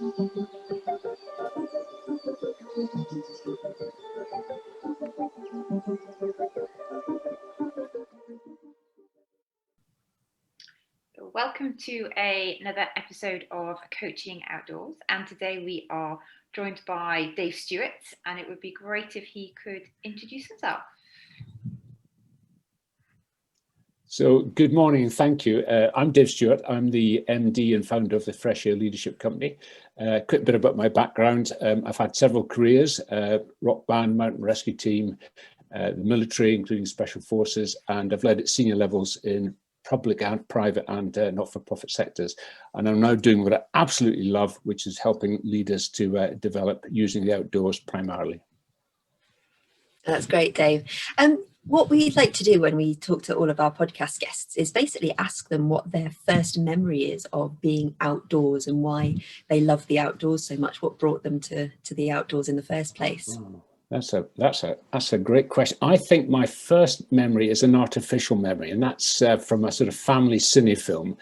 Welcome to another episode of Coaching Outdoors, and today we are joined by Dave Stewart, and it would be great if he could introduce himself. So good morning and thank you. I'm Dave Stewart. I'm the MD and founder of the Fresh Air Leadership Company. Quick bit about my background. I've had several careers, rock band, mountain rescue team, the military, including special forces, and I've led at senior levels in public and private and not-for-profit sectors. And I'm now doing what I absolutely love, which is helping leaders to develop using the outdoors primarily. That's great, Dave. What we'd like to do when we talk to all of our podcast guests is basically ask them what their first memory is of being outdoors and why they love the outdoors so much. What brought them to the outdoors in the first place? Oh, that's a great question. I think my first memory is an artificial memory, and that's from a sort of family cine film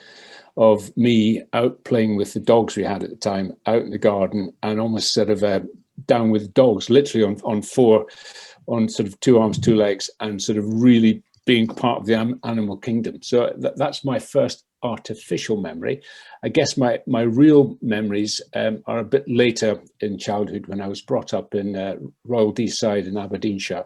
of me out playing with the dogs we had at the time, out in the garden, and almost sort of down with dogs, literally on sort of two arms, two legs, and sort of really being part of the animal kingdom. So that's my first artificial memory. I guess my real memories are a bit later in childhood, when I was brought up in Royal Deeside in Aberdeenshire.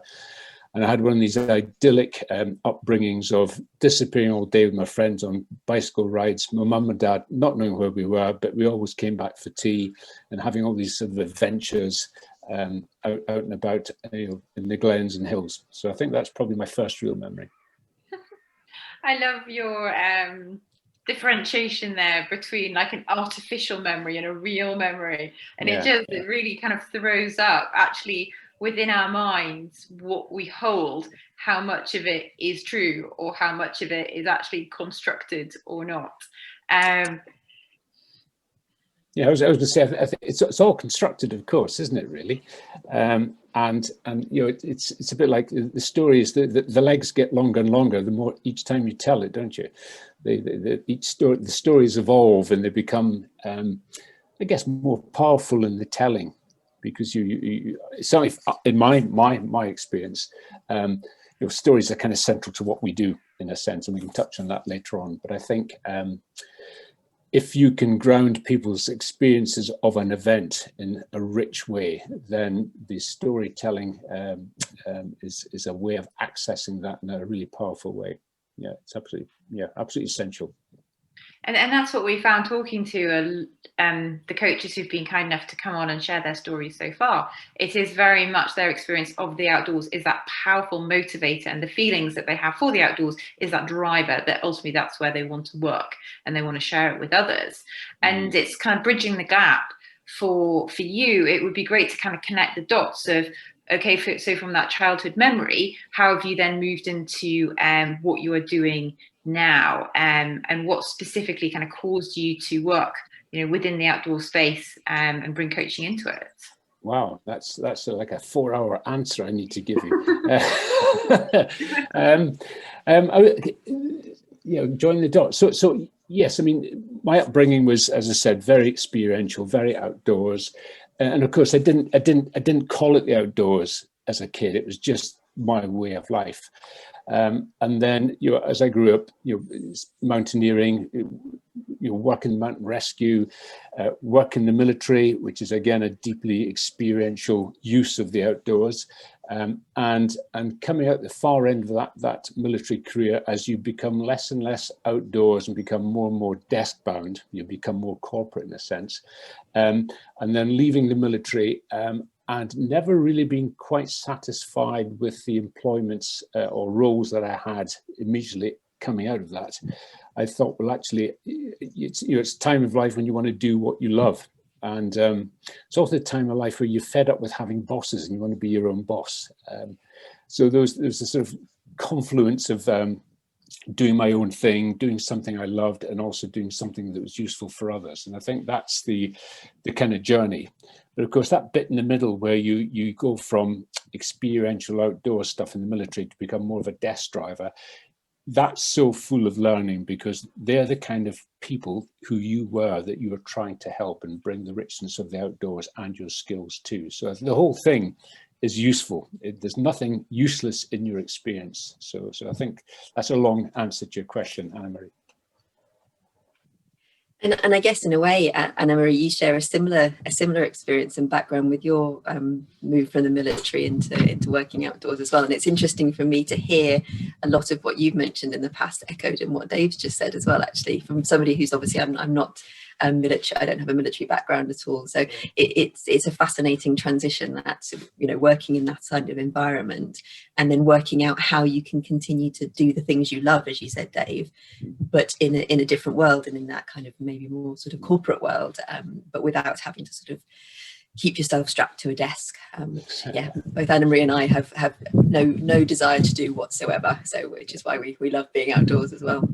And I had one of these idyllic upbringings of disappearing all day with my friends on bicycle rides, my mum and dad not knowing where we were, but we always came back for tea and having all these sort of adventures out and about, in the glens and hills. So I think that's probably my first real memory. I love your differentiation there between like an artificial memory and a real memory, and it really kind of throws up actually within our minds what we hold, how much of it is true or how much of it is actually constructed or not. Yeah, I was going to say, I think it's all constructed, of course, isn't it? Really, and you know, it's a bit like the stories. The legs get longer and longer the more each time you tell it, don't you? The stories evolve and they become, I guess, more powerful in the telling, because you certainly in my experience, your stories are kind of central to what we do in a sense, and we can touch on that later on. But I think if you can ground people's experiences of an event in a rich way, then the storytelling is a way of accessing that in a really powerful way. Yeah, it's absolutely essential. And that's what we found talking to the coaches who've been kind enough to come on and share their stories so far. It is very much their experience of the outdoors is that powerful motivator, and the feelings that they have for the outdoors is that driver, that ultimately that's where they want to work and they want to share it with others. And it's kind of bridging the gap for you. It would be great to kind of connect the dots of, okay, so from that childhood memory, how have you then moved into what you are doing now, and what specifically kind of caused you to work, within the outdoor space, and bring coaching into it? Wow, that's like a 4-hour answer I need to give you. Join the dots. So yes, I mean, my upbringing was, as I said, very experiential, very outdoors, and of course, I didn't call it the outdoors as a kid. It was just my way of life. And then, as I grew up, mountaineering, work in mountain rescue, work in the military, which is again a deeply experiential use of the outdoors, and coming out the far end of that military career, as you become less and less outdoors and become more and more desk bound, you become more corporate in a sense, and then leaving the military. And never really being quite satisfied with the employments or roles that I had immediately coming out of that. I thought, well, actually, it's a time of life when you want to do what you love. And it's also a time of life where you're fed up with having bosses and you want to be your own boss. So there's a sort of confluence of doing my own thing, doing something I loved, and also doing something that was useful for others. And I think that's the kind of journey. But of course, that bit in the middle where you go from experiential outdoor stuff in the military to become more of a desk driver, that's so full of learning, because they're the kind of people who you were, that you were trying to help and bring the richness of the outdoors and your skills too. So the whole thing is useful. There's nothing useless in your experience. So I think that's a long answer to your question, Anna-Marie. And I guess in a way, Anna-Marie, you share a similar experience and background with your move from the military into working outdoors as well. And it's interesting for me to hear a lot of what you've mentioned in the past echoed in what Dave's just said as well, actually, from somebody who's obviously, I'm not military, I don't have a military background at all. So it's a fascinating transition, that, you know, working in that kind of environment and then working out how you can continue to do the things you love, as you said, Dave, but in a different world, and in that kind of maybe more sort of corporate world, but without having to sort of keep yourself strapped to a desk. Yeah, both Anna-Marie and I have no desire to do whatsoever, so which is why we love being outdoors as well.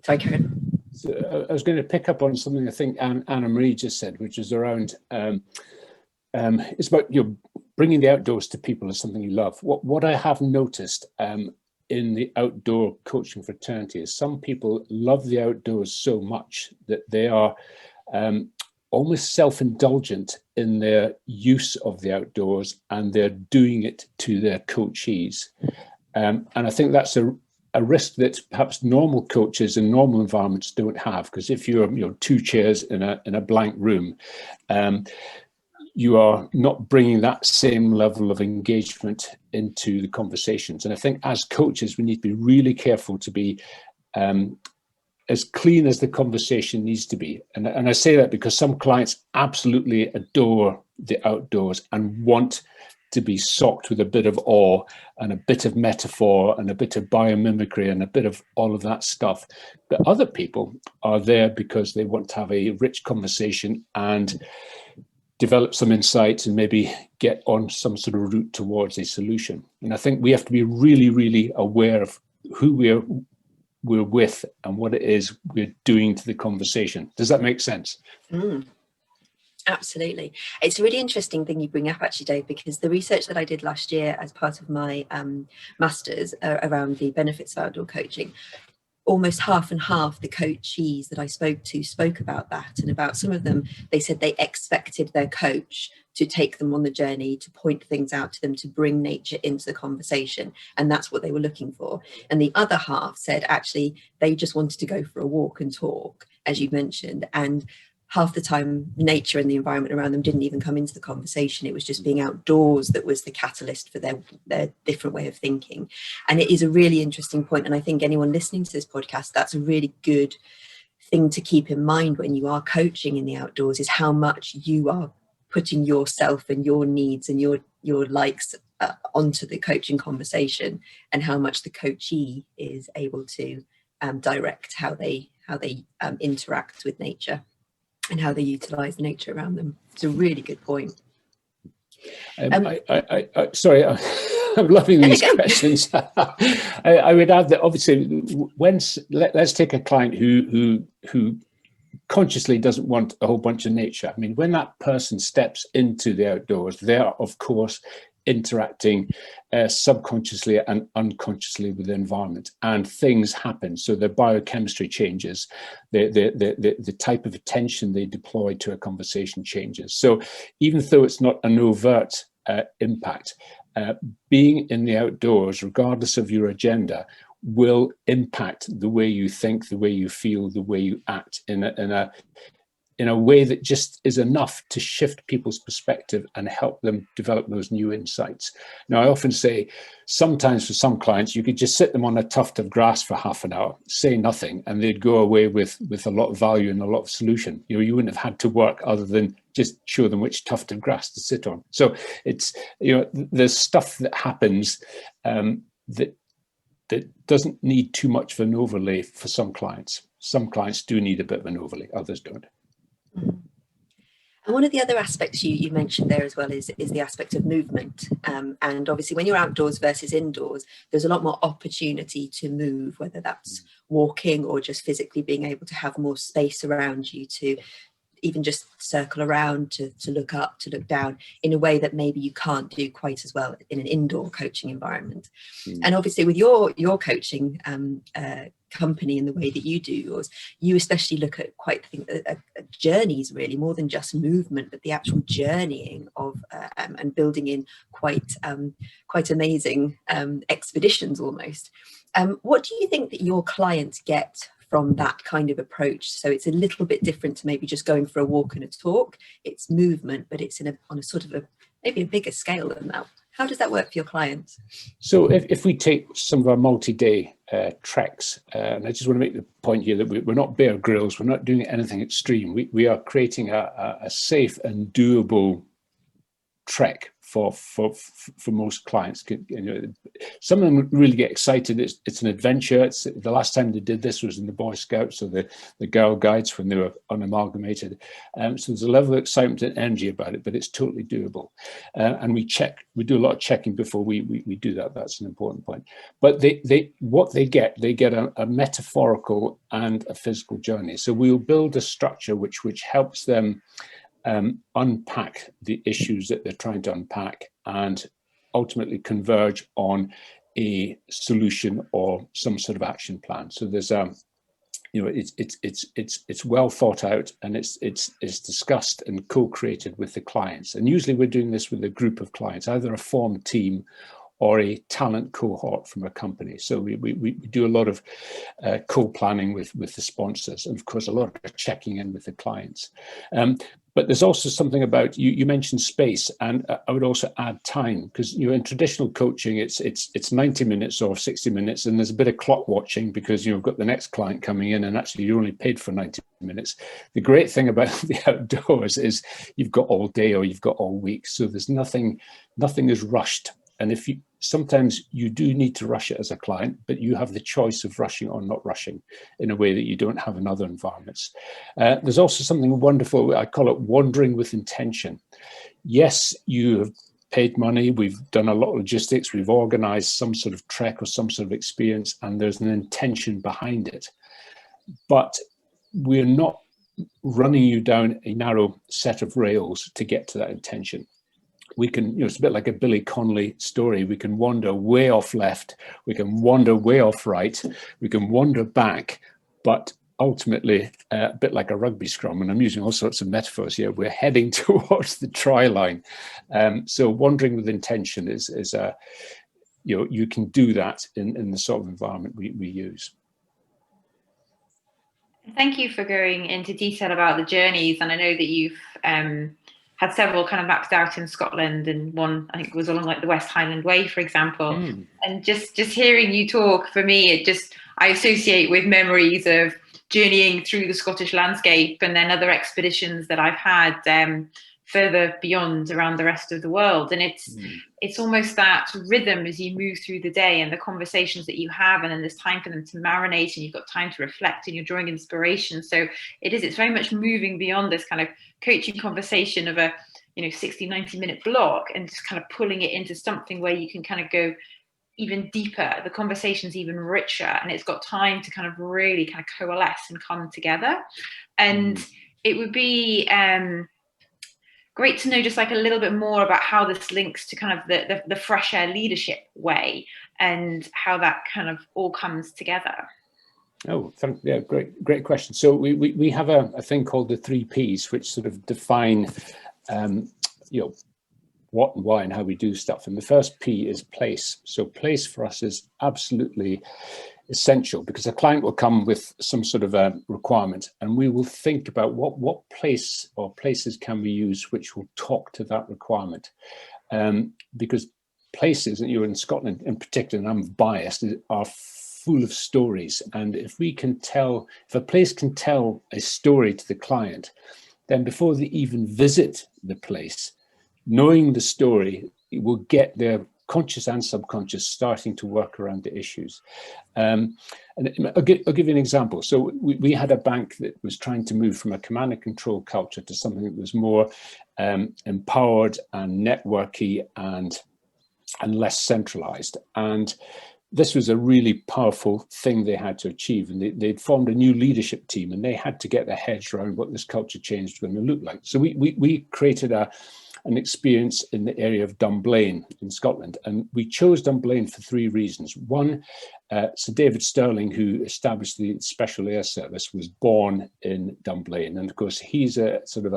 Sorry, Karen. So I was going to pick up on something I think Anna-Marie just said, which is around it's about bringing the outdoors to people as something you love. What I have noticed in the outdoor coaching fraternity is some people love the outdoors so much that they are almost self-indulgent in their use of the outdoors, and they're doing it to their coachees. And I think that's a risk that perhaps normal coaches in normal environments don't have, because if you're two chairs in a blank room, you are not bringing that same level of engagement into the conversations. And I think as coaches, we need to be really careful to be as clean as the conversation needs to be. And I say that because some clients absolutely adore the outdoors and want to be socked with a bit of awe and a bit of metaphor and a bit of biomimicry and a bit of all of that stuff. But other people are there because they want to have a rich conversation and develop some insights and maybe get on some sort of route towards a solution. And I think we have to be really, really aware of who we're with and what it is we're doing to the conversation. Does that make sense? Absolutely. It's a really interesting thing you bring up, actually, Dave, because the research that I did last year as part of my master's around the benefits of outdoor coaching, almost half and half the coachees that I spoke to spoke about that. And about some of them, they said they expected their coach to take them on the journey, to point things out to them, to bring nature into the conversation. And that's what they were looking for. And the other half said, actually, they just wanted to go for a walk and talk, as you mentioned. And half the time, nature and the environment around them didn't even come into the conversation. It was just being outdoors that was the catalyst for their different way of thinking. And it is a really interesting point. And I think anyone listening to this podcast, that's a really good thing to keep in mind when you are coaching in the outdoors, is how much you are putting yourself and your needs and your likes onto the coaching conversation, and how much the coachee is able to direct how they interact with nature and how they utilize nature around them. It's a really good point. Sorry, I'm loving these questions. I would add that obviously, let's take a client who consciously doesn't want a whole bunch of nature. I mean, when that person steps into the outdoors, they are, of course, interacting subconsciously and unconsciously with the environment, and things happen. So their biochemistry changes, the type of attention they deploy to a conversation changes. So even though it's not an overt impact, being in the outdoors, regardless of your agenda, will impact the way you think, the way you feel, the way you act in a way that just is enough to shift people's perspective and help them develop those new insights. Now, I often say, sometimes for some clients, you could just sit them on a tuft of grass for half an hour, say nothing, and they'd go away with a lot of value and a lot of solution. You wouldn't have had to work other than just show them which tuft of grass to sit on. So it's, there's stuff that happens that doesn't need too much of an overlay for some clients. Some clients do need a bit of an overlay, others don't. And one of the other aspects you mentioned there as well is the aspect of movement. And obviously, when you're outdoors versus indoors, there's a lot more opportunity to move, whether that's walking or just physically being able to have more space around you to even just circle around, to look up, to look down in a way that maybe you can't do quite as well in an indoor coaching environment. And obviously with your coaching company and the way that you do yours, you especially look at quite journeys, really, more than just movement, but the actual journeying of and building in quite amazing expeditions almost. What do you think that your clients get from that kind of approach? So it's a little bit different to maybe just going for a walk and a talk. It's movement, but it's on a sort of maybe a bigger scale than that. How does that work for your clients? So if we take some of our multi-day treks, and I just want to make the point here that we're not Bear Grylls, we're not doing anything extreme. We are creating a safe and doable trek for most clients. You know, some of them really get excited. It's an adventure. It's the last time they did this was in the Boy Scouts or the Girl Guides when they were unamalgamated. So there's a level of excitement and energy about it, but it's totally doable. And we do a lot of checking before we do that. That's an important point. But they get a metaphorical and a physical journey. So we'll build a structure which helps them unpack the issues that they're trying to unpack and ultimately converge on a solution or some sort of action plan. So there's it's well thought out, and it's discussed and co-created with the clients. And usually we're doing this with a group of clients, either a formed team or a talent cohort from a company. So we do a lot of co-planning with the sponsors, and of course a lot of checking in with the clients. But there's also something about, you mentioned space, and I would also add time, because in traditional coaching it's 90 minutes or 60 minutes, and there's a bit of clock watching because you've got the next client coming in and actually you're only paid for 90 minutes. The great thing about the outdoors is you've got all day or you've got all week, so there's nothing is rushed. And sometimes you do need to rush it as a client, but you have the choice of rushing or not rushing in a way that you don't have in other environments. There's also something wonderful, I call it wandering with intention. Yes, you have paid money, we've done a lot of logistics, we've organized some sort of trek or some sort of experience, and there's an intention behind it. But we're not running you down a narrow set of rails to get to that intention. We can, it's a bit like a Billy Connolly story. We can wander way off left, we can wander way off right, we can wander back, but ultimately, a bit like a rugby scrum, and I'm using all sorts of metaphors here, we're heading towards the try line. So wandering with intention is you can do that in the sort of environment we use. Thank you for going into detail about the journeys, and I know that you've had several kind of mapped out in Scotland, and one I think was along like the West Highland Way, for example. And just hearing you talk, for me, I associate with memories of journeying through the Scottish landscape, and then other expeditions that I've had further beyond around the rest of the world. And it's almost that rhythm as you move through the day, and the conversations that you have, and then there's time for them to marinate, and you've got time to reflect, and you're drawing inspiration. So it's very much moving beyond this kind of coaching conversation of a 60-90 minute block, and just kind of pulling it into something where you can kind of go even deeper, the conversation's even richer, and it's got time to kind of really kind of coalesce and come together. And it would be great to know just like a little bit more about how this links to kind of the fresh air leadership way, and how that kind of all comes together. Oh, yeah, great question. So we have a thing called the 3 Ps, which sort of define what and why and how we do stuff. And the first P is place. So place for us is absolutely essential, because a client will come with some sort of a requirement, and we will think about what place or places can we use which will talk to that requirement. Because places, and you're in Scotland in particular, and I'm biased, are full of stories. And if a place can tell a story to the client, then before they even visit the place, knowing the story, it will get their conscious and subconscious starting to work around the issues. And I'll give you an example. So we had a bank that was trying to move from a command and control culture to something that was more empowered and networky and less centralized. And this was a really powerful thing they had to achieve, and they'd formed a new leadership team, and they had to get their heads around what this culture change was going to look like. So we created an experience in the area of Dunblane in Scotland, and we chose Dunblane for 3 reasons. One, Sir David Stirling, who established the Special Air Service, was born in Dunblane, and of course he's a sort of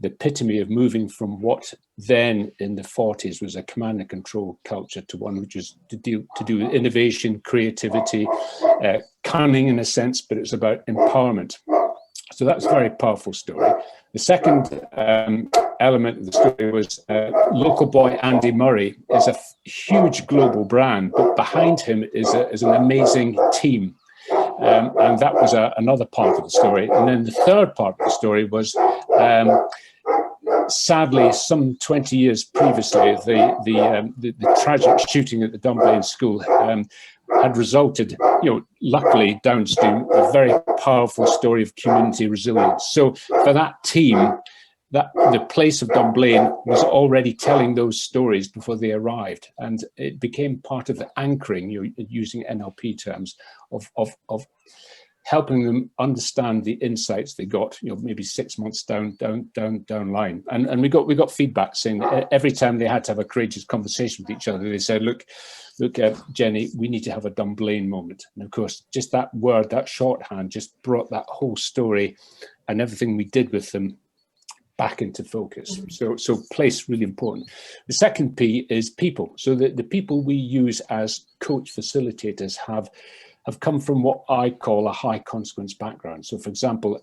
the epitome of moving from what then in the 40s was a command and control culture to one which was to do with innovation, creativity, cunning in a sense, but it's about empowerment. So that's a very powerful story. The second element of the story was local boy Andy Murray is a huge global brand, but behind him is an amazing team. And that was another part of the story. And then the third part of the story was, sadly, some 20 years previously, the tragic shooting at the Dunblane School had resulted, luckily downstream, a very powerful story of community resilience. So for that team, the place of Dunblane was already telling those stories before they arrived, and it became part of the anchoring, using NLP terms, of helping them understand the insights they got, maybe 6 months down line. And we got feedback saying that every time they had to have a courageous conversation with each other, they said, look, Jenny, we need to have a Dunblane moment. And of course, just that word, that shorthand, just brought that whole story and everything we did with them back into focus. So place, really important. The second P is people. So the people we use as coach facilitators have come from what I call a high consequence background. So for example,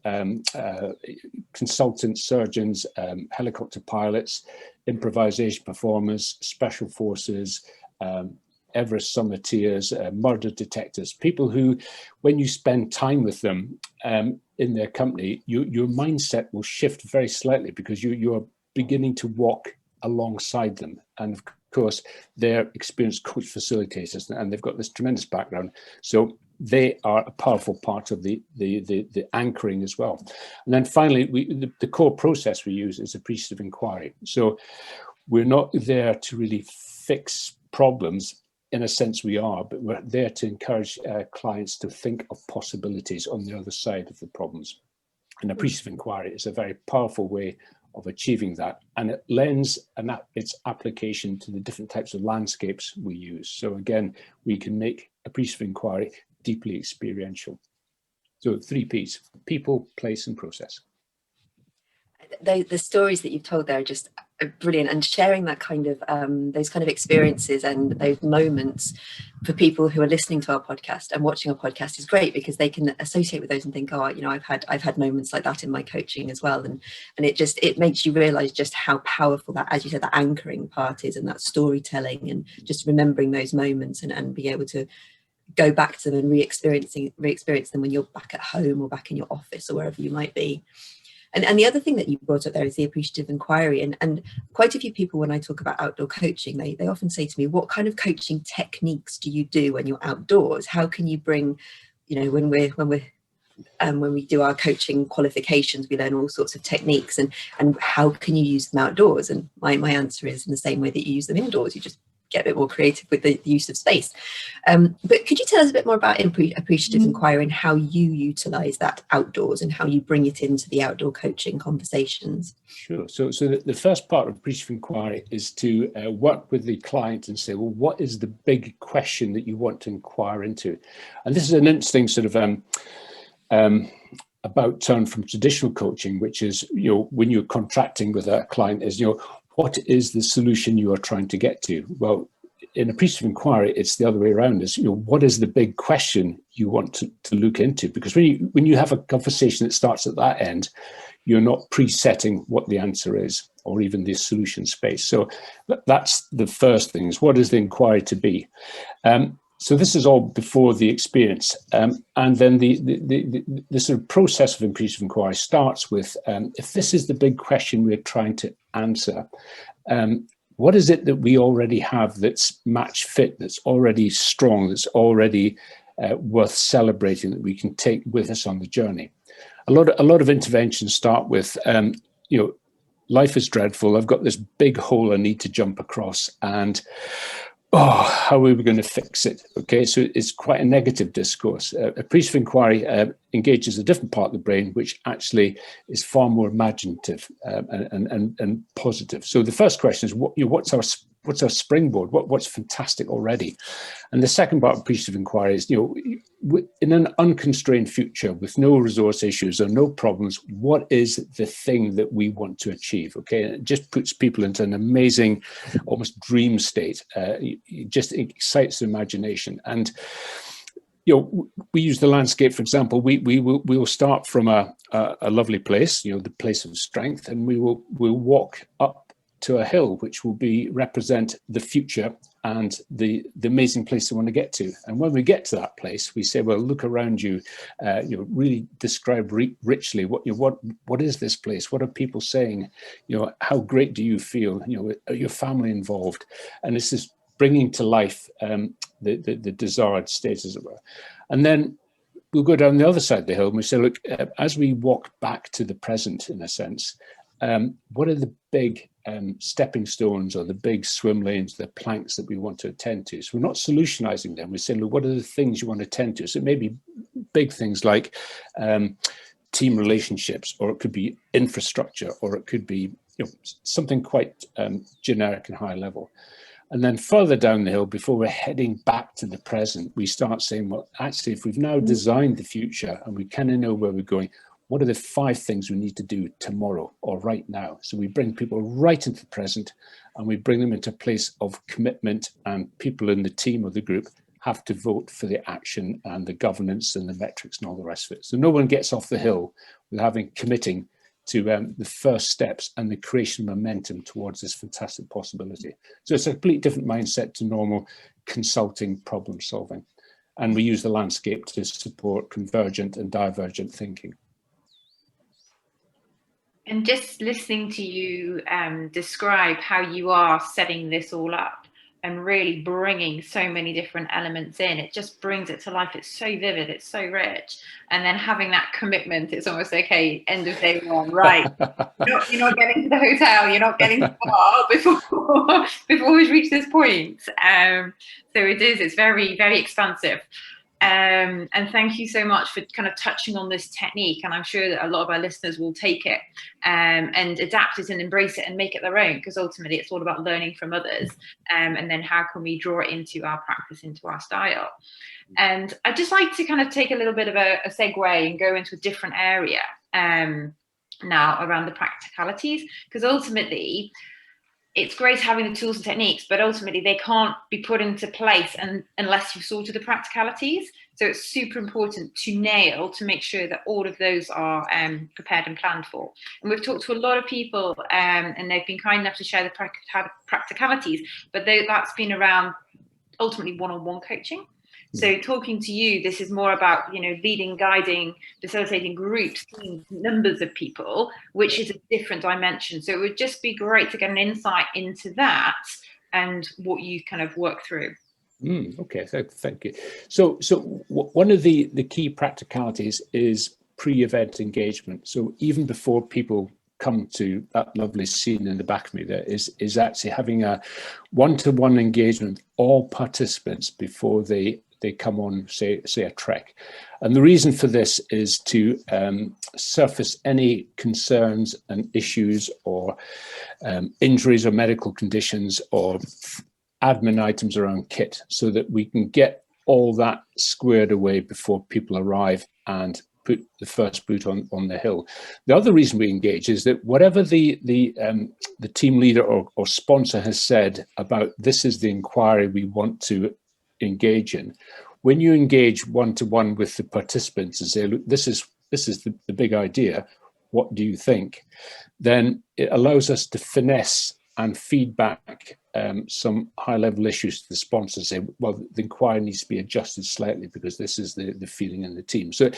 consultants, surgeons, helicopter pilots, improvisation performers, special forces, Everest summiteers, murder detectives, people who, when you spend time with them in their company, your mindset will shift very slightly because you're beginning to walk alongside them. And of course, they're experienced coach facilitators, and they've got this tremendous background. So they are a powerful part of the anchoring as well. And then finally, the core process we use is appreciative inquiry. So we're not there to really fix problems. In a sense we are, but we're there to encourage clients to think of possibilities on the other side of the problems. And appreciative inquiry is a very powerful way of achieving that, and it lends its application to the different types of landscapes we use. So again, we can make appreciative inquiry deeply experiential. So 3 Ps: people, place, and process. The stories that you've told there are just brilliant, and sharing that kind of those kind of experiences and those moments for people who are listening to our podcast and watching our podcast is great, because they can associate with those and think, oh, I've had moments like that in my coaching as well, and it makes you realize just how powerful that, as you said, that anchoring part is, and that storytelling, and just remembering those moments and being able to go back to them and re-experience them when you're back at home or back in your office or wherever you might be. And the other thing that you brought up there is the appreciative inquiry. And quite a few people, when I talk about outdoor coaching, they often say to me, what kind of coaching techniques do you do when you're outdoors? How can you bring, when we do our coaching qualifications, we learn all sorts of techniques, and how can you use them outdoors? And my answer is in the same way that you use them indoors. You just get a bit more creative with the use of space. But could you tell us a bit more about appreciative inquiry and how you utilize that outdoors and how you bring it into the outdoor coaching conversations? Sure. So the first part of appreciative inquiry is to work with the client and say, well, what is the big question that you want to inquire into? And this is an interesting sort of about turn from traditional coaching, which is, when you're contracting with a client, is, what is the solution you are trying to get to? Well, in appreciative inquiry, it's the other way around. Is, what is the big question you want to look into? Because when you have a conversation that starts at that end, you're not presetting what the answer is, or even the solution space. So that's the first thing, is what is the inquiry to be? So this is all before the experience. And then the sort of process of appreciative inquiry starts with, if this is the big question we're trying to answer, what is it that we already have that's match fit, that's already strong, that's already worth celebrating, that we can take with us on the journey? A lot of interventions start with, life is dreadful. I've got this big hole I need to jump across, and oh, how are we going to fix it? Okay, so it's quite a negative discourse. A piece of inquiry engages a different part of the brain, which actually is far more imaginative and positive. So the first question is, what's our springboard? What's fantastic already? And the second part of piece of inquiry is, in an unconstrained future with no resource issues or no problems, what is the thing that we want to achieve? Okay, and it just puts people into an amazing, almost dream state. It just excites the imagination. And we use the landscape, for example. We'll start from a lovely place, the place of strength, and we'll walk up to a hill, which will represent the future and the amazing place we want to get to. And when we get to that place, we say, well, look around you, really describe richly what is this place? What are people saying? How great do you feel? Are your family involved? And this is bringing to life the desired state, as it were. And then we'll go down the other side of the hill and we say, look, as we walk back to the present, in a sense, what are the big stepping stones or the big swim lanes, the planks that we want to attend to? So we're not solutionizing them. We're saying, look, what are the things you want to attend to? So it may be big things like team relationships, or it could be infrastructure, or it could be something quite generic and high level. And then further down the hill, before we're heading back to the present, we start saying, well, actually, if we've now designed the future and we kind of know where we're going, what are the 5 things we need to do tomorrow or right now? So we bring people right into the present, and we bring them into a place of commitment, and people in the team or the group have to vote for the action and the governance and the metrics and all the rest of it. So no one gets off the hill without committing to the first steps and the creation of momentum towards this fantastic possibility. So it's a completely different mindset to normal consulting problem solving. And we use the landscape to support convergent and divergent thinking. And just listening to you describe how you are setting this all up and really bringing so many different elements in, it just brings it to life. It's so vivid, it's so rich. And then having that commitment, it's almost okay, end of day one, right? You're not getting to the hotel, you're not getting far before we reach this point. So it's very, very expansive. And thank you so much for kind of touching on this technique. And I'm sure that a lot of our listeners will take it and adapt it and embrace it and make it their own, because ultimately it's all about learning from others. And then how can we draw it into our practice, into our style? And I'd just like to kind of take a little bit of a segue and go into a different area now around the practicalities, because ultimately it's great having the tools and techniques, but ultimately they can't be put into place unless you've sorted the practicalities. So it's super important to make sure that all of those are prepared and planned for. And we've talked to a lot of people and they've been kind enough to share the practicalities, but that's been around ultimately one-on-one coaching. So talking to you, this is more about, leading, guiding, facilitating groups, teams, numbers of people, which is a different dimension. So it would just be great to get an insight into that and what you kind of work through. Okay, thank you. So one of the key practicalities is pre-event engagement. So even before people come to that lovely scene in the back of me, there is actually having a one-to-one engagement with all participants before they come on, say a trek. And the reason for this is to surface any concerns and issues or injuries or medical conditions or admin items around kit, so that we can get all that squared away before people arrive and put the first boot on the hill. The other reason we engage is that whatever the team leader or sponsor has said about this is the inquiry we want to engage in, when you engage one-to-one with the participants and say, look, this is the big idea, what do you think? Then it allows us to finesse and feedback some high-level issues to the sponsor, say, well, the inquiry needs to be adjusted slightly because this is the feeling in the team. So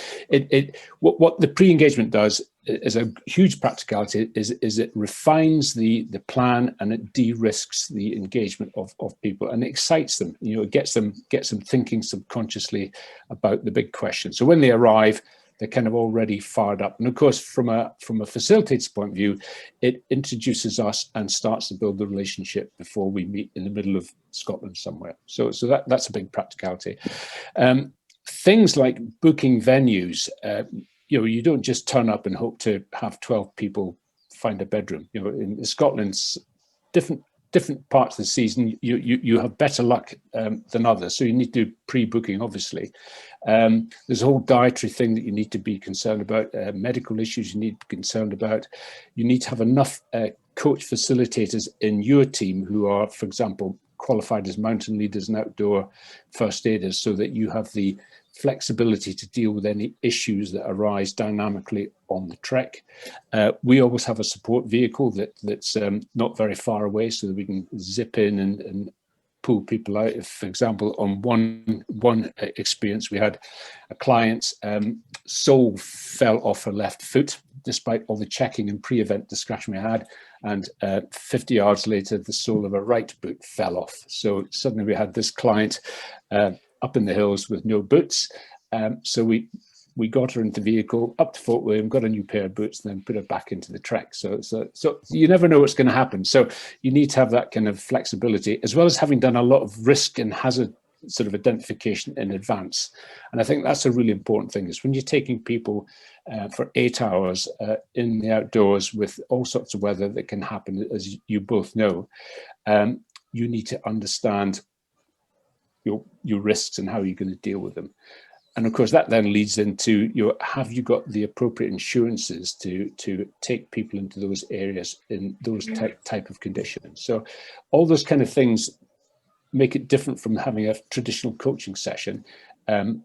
what the pre-engagement does is a huge practicality, is it refines the plan and it de-risks the engagement of people, and it excites them. It gets them thinking subconsciously about the big question. So when they arrive, they're kind of already fired up. And of course, from a facilitator's point of view, it introduces us and starts to build the relationship before we meet in the middle of Scotland somewhere. So that's a big practicality. Things like booking venues, you don't just turn up and hope to have 12 people find a bedroom. In Scotland's different parts of the season, you have better luck than others. So you need to do pre-booking, obviously. There's a whole dietary thing that you need to be concerned about, medical issues you need to be concerned about. You need to have enough coach facilitators in your team who are, for example, qualified as mountain leaders and outdoor first aiders, so that you have the flexibility to deal with any issues that arise dynamically on the trek. We always have a support vehicle that's not very far away, so that we can zip in and pull people out. If, for example, on one experience, we had a client's sole fell off her left foot, despite all the checking and pre-event discussion we had, and 50 yards later, the sole of her right boot fell off. So suddenly we had this client up in the hills with no boots. So we got her into the vehicle, up to Fort William, got a new pair of boots, and then put her back into the trek. So you never know what's going to happen. So you need to have that kind of flexibility, as well as having done a lot of risk and hazard sort of identification in advance. And I think that's a really important thing, is when you're taking people for 8 hours in the outdoors with all sorts of weather that can happen, as you both know, you need to understand your risks and how you're going to deal with them. And of course, that then leads into have you got the appropriate insurances to take people into those areas in those type of conditions. So all those kind of things make it different from having a traditional coaching session. And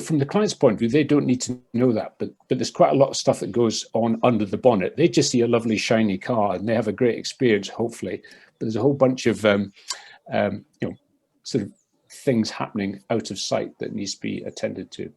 from the client's point of view, they don't need to know that, but there's quite a lot of stuff that goes on under the bonnet. They just see a lovely shiny car and they have a great experience, hopefully. But there's a whole bunch of sort of things happening out of sight that needs to be attended to.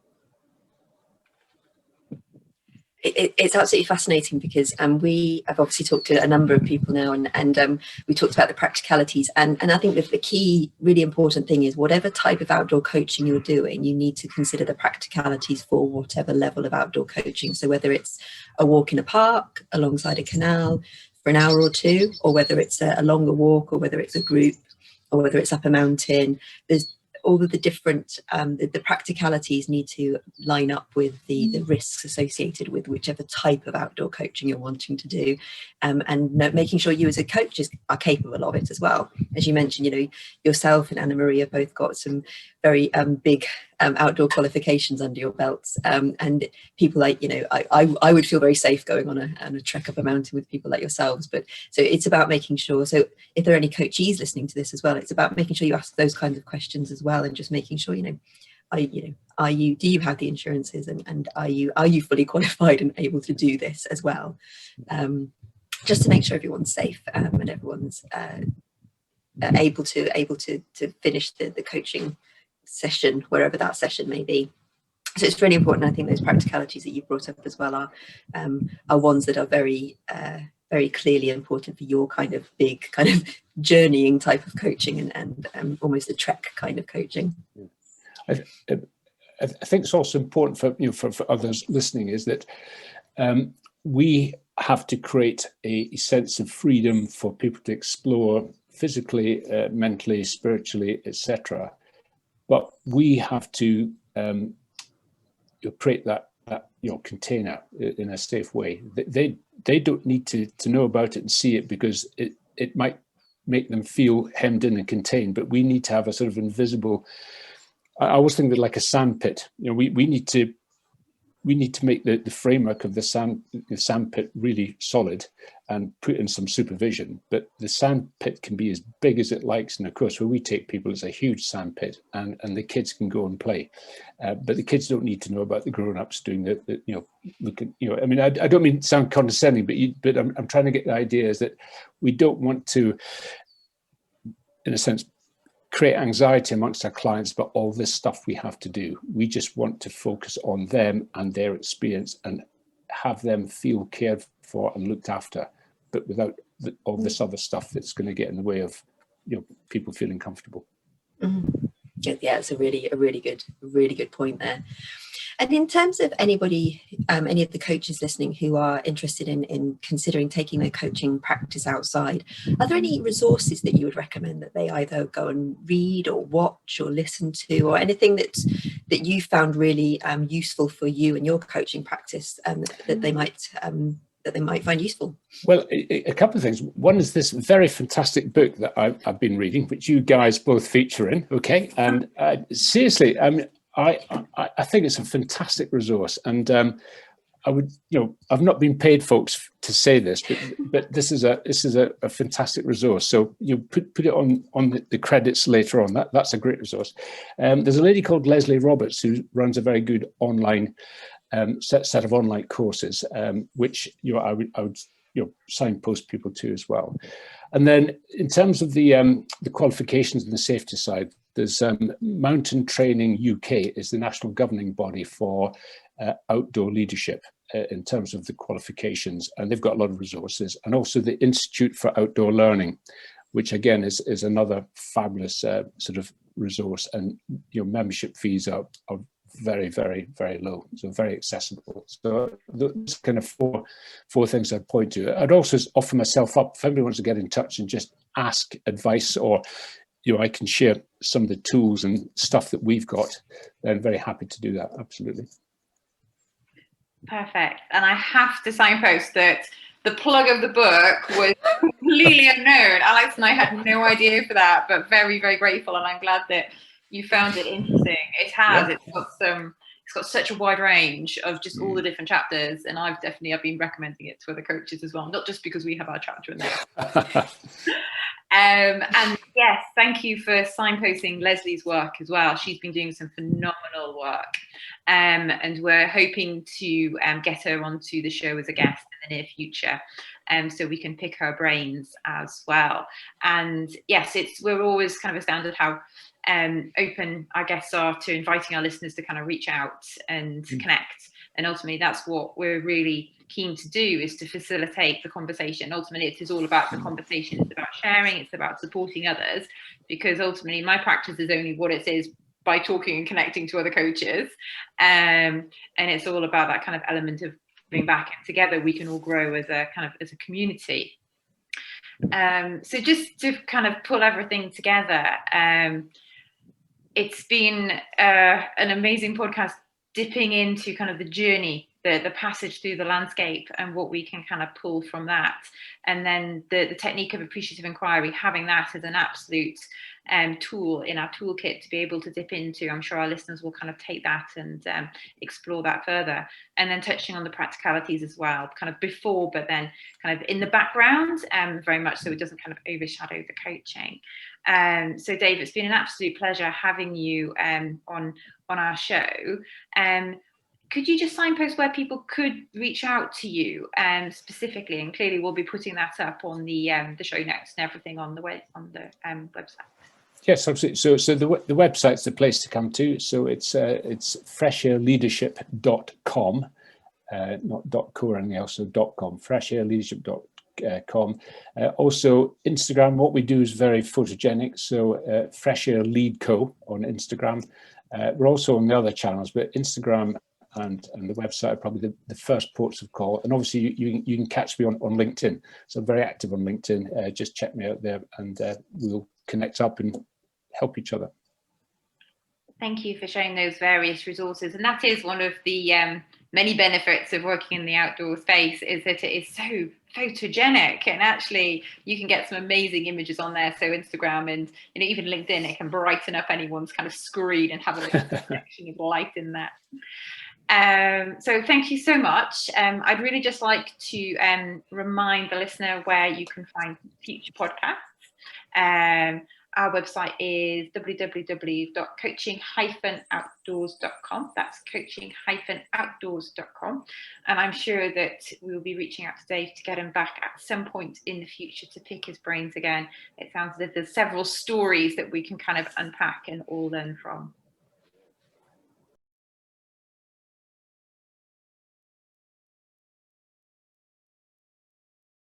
It's absolutely fascinating, because we have obviously talked to a number of people now, and we talked about the practicalities, and I think that the key really important thing is, whatever type of outdoor coaching you're doing, you need to consider the practicalities for whatever level of outdoor coaching. So whether it's a walk in a park alongside a canal for an hour or two, or whether it's a longer walk, or whether it's a group, or whether it's up a mountain, there's all of the different, the practicalities need to line up with the risks associated with whichever type of outdoor coaching you're wanting to do, and making sure you as a coach are capable of it as well. As you mentioned, yourself and Anna Maria both got some very big outdoor qualifications under your belts, and people like, I would feel very safe going on a trek up a mountain with people like yourselves. But so it's about making sure, so if there are any coachees listening to this as well, it's about making sure you ask those kinds of questions as well, and just making sure, do you have the insurances, and are you fully qualified and able to do this as well, just to make sure everyone's safe, and everyone's able to finish the coaching session, wherever that session may be. So it's really important. I think those practicalities that you've brought up as well are ones that are very very clearly important for your kind of big kind of journeying type of coaching, and almost a trek kind of coaching. I think it's also important for others listening, is that we have to create a sense of freedom for people to explore physically, mentally, spiritually, etc. But we have to create that container in a safe way. They don't need to know about it and see it, because it might make them feel hemmed in and contained. But we need to have a sort of invisible. I always think that, like a sand pit. We need to make the framework of the sand pit really solid, and put in some supervision. But the sand pit can be as big as it likes, and of course, where we take people, it's a huge sand pit, and the kids can go and play. But the kids don't need to know about the grown-ups doing I mean, I don't mean to sound condescending, but I'm trying to get the idea is that we don't want to, in a sense, create anxiety amongst our clients about all this stuff we have to do. We just want to focus on them and their experience, and have them feel cared for and looked after, but without all this other stuff that's going to get in the way of people feeling comfortable. Mm-hmm. Yeah, it's a really good point there. And in terms of anybody, any of the coaches listening who are interested in considering taking their coaching practice outside, are there any resources that you would recommend that they either go and read or watch or listen to, or anything that you found really useful for you and your coaching practice, that they might find useful? Well, a couple of things. One is this very fantastic book that I've been reading, which you guys both feature in. Okay, and seriously, I think it's a fantastic resource, and I would, I've not been paid, folks, to say this, but this is a fantastic resource. So you put it on the credits later on. That's a great resource. There's a lady called Leslie Roberts who runs a very good online set of online courses, which I would signpost people to as well. And then in terms of the qualifications and the safety side, there's Mountain Training UK is the national governing body for outdoor leadership in terms of the qualifications, and they've got a lot of resources. And also the Institute for Outdoor Learning, which again is another fabulous sort of resource, and membership fees are very, very, very low, so very accessible. So those kind of four things I'd point to. I'd also offer myself up if anybody wants to get in touch and just ask advice, or I can share some of the tools and stuff that we've got. Then very happy to do that. Absolutely. Perfect. And I have to signpost that the plug of the book was completely unknown. Alex and I had no idea for that, but very, very grateful. And I'm glad that you found it interesting. It has. Yeah. It's got such a wide range of just all the different chapters, and I've been recommending it to other coaches as well, not just because we have our chapter in there. And yes, thank you for signposting Leslie's work as well. She's been doing some phenomenal work, and we're hoping to get her onto the show as a guest in the near future, so we can pick her brains as well. And yes, we're always kind of astounded how open our guests are to inviting our listeners to kind of reach out and connect. And ultimately, that's what we're really keen to do, is to facilitate the conversation. Ultimately, it is all about the conversation. It's about sharing. It's about supporting others, because ultimately my practice is only what it is by talking and connecting to other coaches. And it's all about that kind of element of giving back, and together we can all grow as a community. So just to kind of pull everything together, it's been an amazing podcast, dipping into kind of the journey, the passage through the landscape, and what we can kind of pull from that. And then the technique of appreciative inquiry, having that as an absolute tool in our toolkit to be able to dip into. I'm sure our listeners will kind of take that and explore that further. And then touching on the practicalities as well, kind of before, but then kind of in the background, very much so it doesn't kind of overshadow the coaching. So Dave, it's been an absolute pleasure having you on our show. Could you just signpost where people could reach out to you specifically? And clearly we'll be putting that up on the show notes and everything on the website. Yes, absolutely. So the website's the place to come to. So it's freshairleadership.com, not .co or anything else, so .com, freshairleadership.com. Also Instagram, what we do is very photogenic. So Fresh Air Lead Co on Instagram. We're also on the other channels, but Instagram and the website are probably the first ports of call. And obviously you can catch me on LinkedIn. So I'm very active on LinkedIn. Just check me out there, and we'll connect up and help each other. Thank you for sharing those various resources. And that is one of the many benefits of working in the outdoor space, is that it is so photogenic, and actually you can get some amazing images on there. So Instagram and even LinkedIn, it can brighten up anyone's kind of screen and have a section of light in that. So thank you so much. I'd really just like to remind the listener where you can find future podcasts. Our website is www.coaching-outdoors.com. That's coaching-outdoors.com. And I'm sure that we'll be reaching out to Dave to get him back at some point in the future to pick his brains again. It sounds as if there's several stories that we can kind of unpack and all learn from.